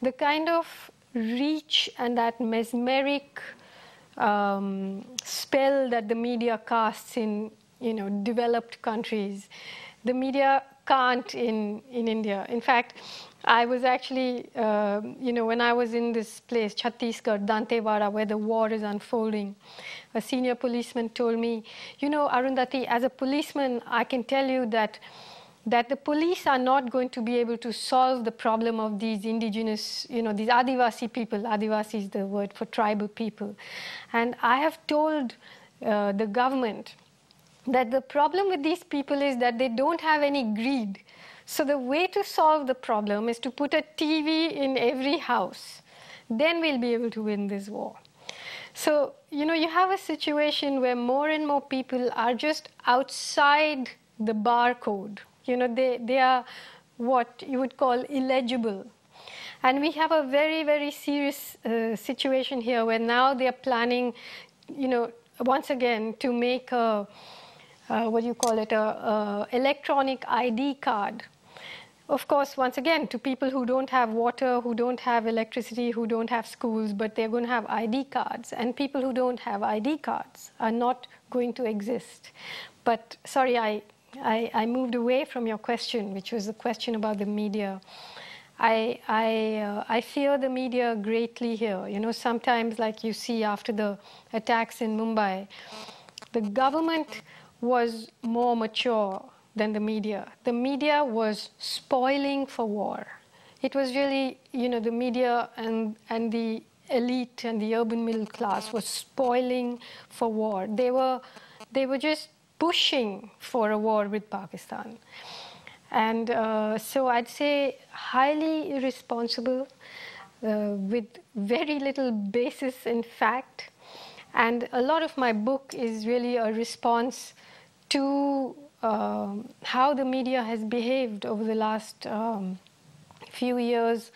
the kind of reach and that mesmeric spell that the media casts in, developed countries, the media can't in India. In fact, I was actually, when I was in this place, Chhattisgarh, Dantewada, where the war is unfolding, a senior policeman told me, Arundhati, as a policeman, I can tell you that the police are not going to be able to solve the problem of these indigenous, these Adivasi people. Adivasi is the word for tribal people. And I have told the government that the problem with these people is that they don't have any greed. So the way to solve the problem is to put a TV in every house. Then we'll be able to win this war. So, you have a situation where more and more people are just outside the barcode. They are what you would call illegible. And we have a very, very serious situation here where now they are planning, once again, to make a, electronic ID card. Of course, once again, to people who don't have water, who don't have electricity, who don't have schools, but they're going to have ID cards. And people who don't have ID cards are not going to exist. But sorry, I moved away from your question, which was the question about the media. I fear the media greatly here. Sometimes, like you see after the attacks in Mumbai, the government was more mature than the media. The media was spoiling for war. It was really, the media and the elite and the urban middle class was spoiling for war. They were just pushing for a war with Pakistan. And so I'd say highly irresponsible, with very little basis in fact. And a lot of my book is really a response to how the media has behaved over the last few years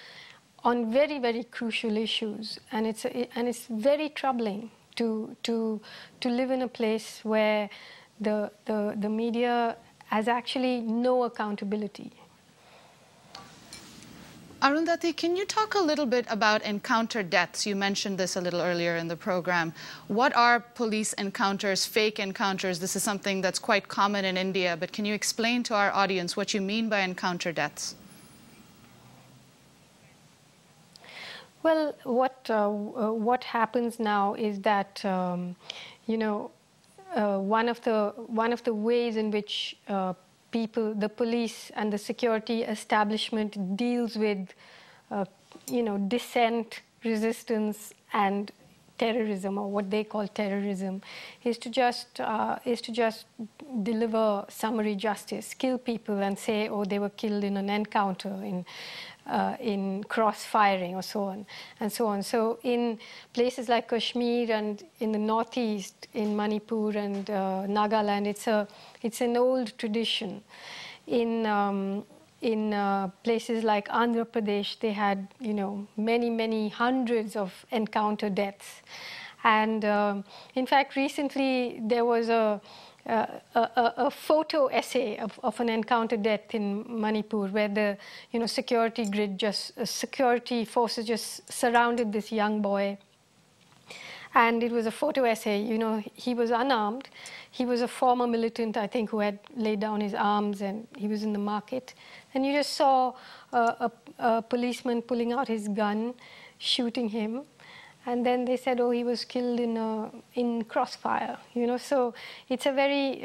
on very, very crucial issues. And it's very troubling to live in a place where the media has actually no accountability. Arundhati, can you talk a little bit about encounter deaths? You mentioned this a little earlier in the program. What are police encounters, fake encounters? This is something that's quite common in India, but can you explain to our audience what you mean by encounter deaths? Well, what happens now is that, one of the ways in which the police and the security establishment deals with, dissent, resistance, and terrorism, or what they call terrorism, is to just deliver summary justice, kill people, and say, oh, they were killed in an encounter, in cross-firing, or so on and so on. So in places like Kashmir and in the northeast, in Manipur and Nagaland, it's an old tradition. In places like Andhra Pradesh, they had many hundreds of encounter deaths. And in fact, recently there was a photo essay of an encounter death in Manipur, where the security forces just surrounded this young boy. And it was a photo essay. He was unarmed. He was a former militant, I think, who had laid down his arms, and he was in the market. And you just saw a policeman pulling out his gun, shooting him. And then they said, oh, he was killed in crossfire. So it's a very,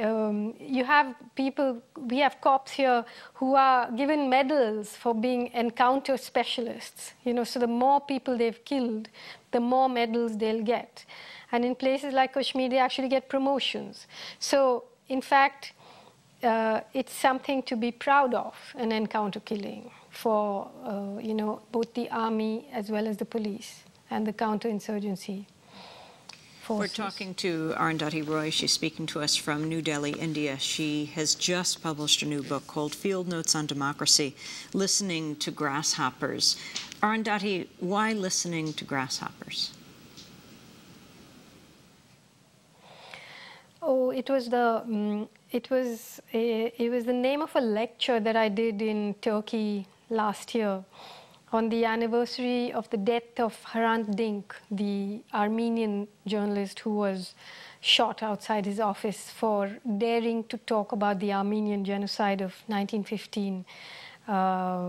you have people, we have cops here who are given medals for being encounter specialists. So the more people they've killed, the more medals they'll get. And in places like Kashmir, they actually get promotions. So in fact, it's something to be proud of, an encounter killing for, both the army as well as the police and the counterinsurgency forces. We're talking to Arundhati Roy. She's speaking to us from New Delhi, India. She has just published a new book called Field Notes on Democracy, Listening to Grasshoppers. Arundhati, why listening to grasshoppers? Oh, it was the name of a lecture that I did in Turkey last year on the anniversary of the death of Hrant Dink, the Armenian journalist who was shot outside his office for daring to talk about the Armenian genocide of 1915,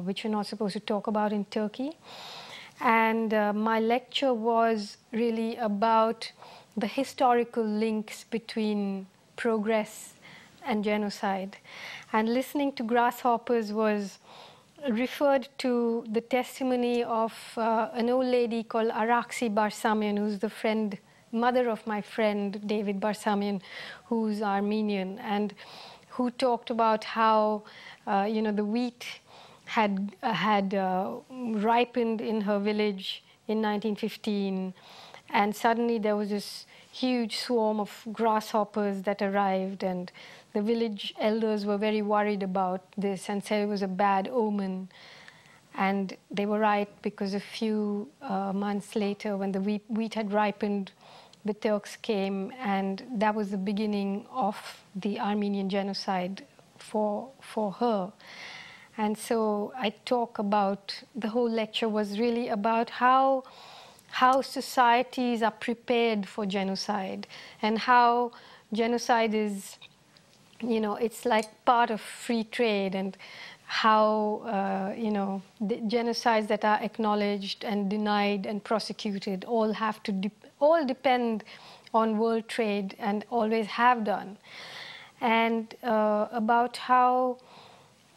which we're not supposed to talk about in Turkey. And my lecture was really about the historical links between progress and genocide. And listening to Grasshoppers was referred to the testimony of an old lady called Araksi Barsamian, who's the mother of my friend David Barsamian, who's Armenian, and who talked about how the wheat had ripened in her village in 1915, and suddenly there was this huge swarm of grasshoppers that arrived, and the village elders were very worried about this and said it was a bad omen. And they were right, because a few months later, when the wheat had ripened, the Turks came, and that was the beginning of the Armenian genocide for her. And so I talk about, the whole lecture was really about how societies are prepared for genocide, and how genocide is, it's like part of free trade, and how, the genocides that are acknowledged and denied and prosecuted all have to all depend on world trade, and always have done. And about how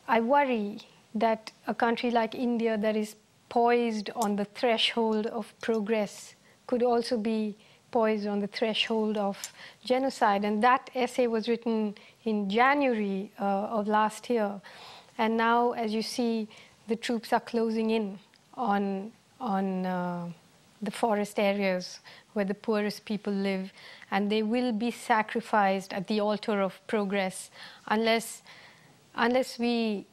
I worry that a country like India, that is poised on the threshold of progress, could also be poised on the threshold of genocide. And that essay was written in January of last year. And now, as you see, the troops are closing in on the forest areas where the poorest people live, and they will be sacrificed at the altar of progress unless we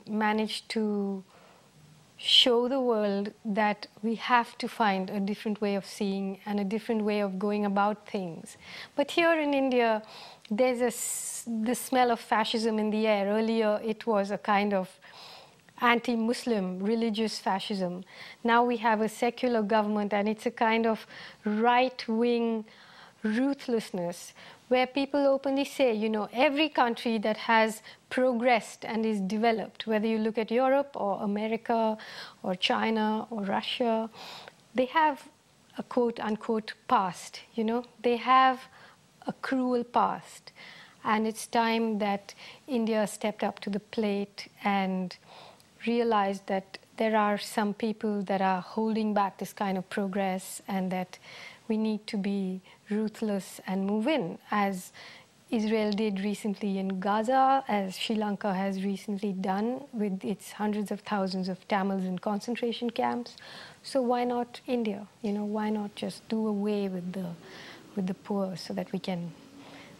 manage to show the world that we have to find a different way of seeing and a different way of going about things. But here in India, there's the smell of fascism in the air. Earlier, it was a kind of anti-Muslim religious fascism. Now we have a secular government, and it's a kind of right-wing ruthlessness, where people openly say, every country that has progressed and is developed, whether you look at Europe or America or China or Russia, they have a quote-unquote past, They have a cruel past. And it's time that India stepped up to the plate and realized that there are some people that are holding back this kind of progress, and that we need to be ruthless and move in, as Israel did recently in Gaza, as Sri Lanka has recently done with its hundreds of thousands of Tamils in concentration camps. So why not India? Why not just do away with the poor, so that we can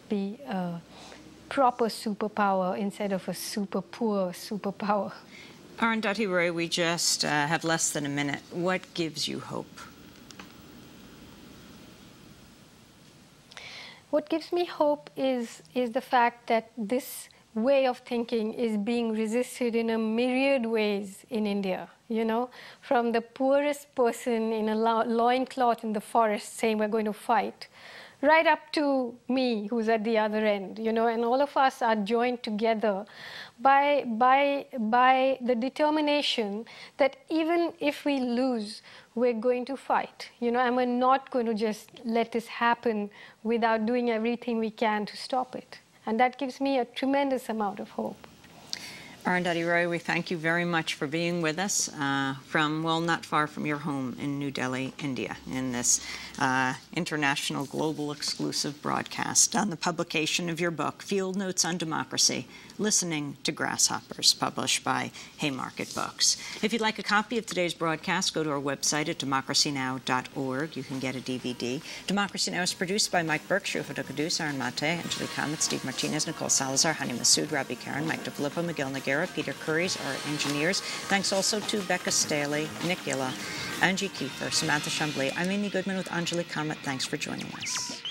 be a proper superpower instead of a super poor superpower? Arundhati Roy, we just have less than a minute. What gives you hope? What gives me hope is the fact that this way of thinking is being resisted in a myriad ways in India, from the poorest person in a loincloth in the forest saying we're going to fight, right up to me, who's at the other end, and all of us are joined together by the determination that even if we lose, we're going to fight, and we're not going to just let this happen without doing everything we can to stop it. And that gives me a tremendous amount of hope. Arundhati Roy, we thank you very much for being with us from, well, not far from your home in New Delhi, India, in this international global exclusive broadcast on the publication of your book, Field Notes on Democracy, Listening to Grasshoppers, published by Haymarket Books. If you'd like a copy of today's broadcast, go to our website at democracynow.org. You can get a DVD. Democracy Now! Is produced by Mike Burke, Shufa Dukadus, Aaron Mate, Angelique Hammett, Steve Martinez, Nicole Salazar, Hani Masood, Rabbi Karen, Mike DeFilippo, Miguel Noguera, Peter Curries, our engineers. Thanks also to Becca Staley, Nick Gilla, Angie Kiefer, Samantha Chambly. I'm Amy Goodman with Angelique Hammett. Thanks for joining us.